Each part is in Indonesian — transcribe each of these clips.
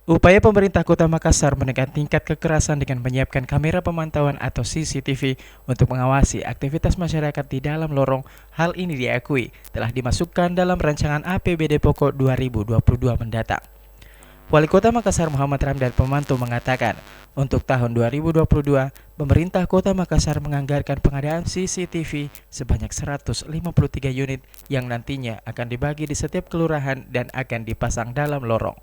Upaya pemerintah Kota Makassar menekan tingkat kekerasan dengan menyiapkan kamera pemantauan atau CCTV untuk mengawasi aktivitas masyarakat di dalam lorong. Hal ini diakui telah dimasukkan dalam rancangan APBD Pokok 2022 mendatang. Wali Kota Makassar Muhammad Ramdan Pemantu mengatakan, untuk tahun 2022, pemerintah Kota Makassar menganggarkan pengadaan CCTV sebanyak 153 unit yang nantinya akan dibagi di setiap kelurahan dan akan dipasang dalam lorong.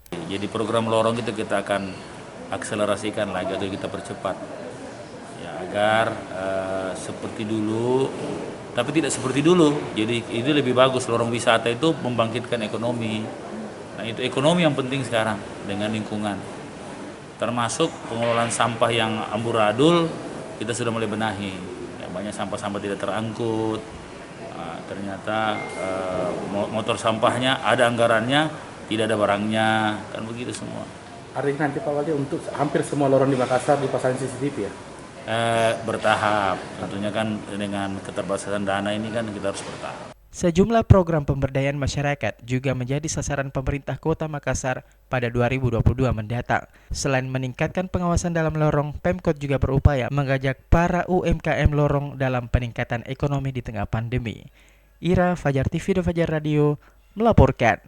Jadi program lorong itu kita akan akselerasikan lagi atau kita percepat ya agar seperti dulu, tapi tidak seperti dulu. Jadi itu lebih bagus, lorong wisata itu membangkitkan ekonomi. Nah itu ekonomi yang penting sekarang dengan lingkungan. Termasuk pengelolaan sampah yang amburadul kita sudah mulai benahi. Ya, banyak sampah-sampah tidak terangkut. Ternyata motor sampahnya ada anggarannya, tidak ada barangnya, kan begitu semua. Artinya nanti Pak Wali untuk hampir semua lorong di Makassar dipasang CCTV ya? Bertahap, tentunya kan dengan keterbatasan dana ini kan kita harus bertahap. Sejumlah program pemberdayaan masyarakat juga menjadi sasaran pemerintah Kota Makassar pada 2022 mendatang. Selain meningkatkan pengawasan dalam lorong, Pemkot juga berupaya mengajak para UMKM lorong dalam peningkatan ekonomi di tengah pandemi. Ira, Fajar TV dan Fajar Radio melaporkan.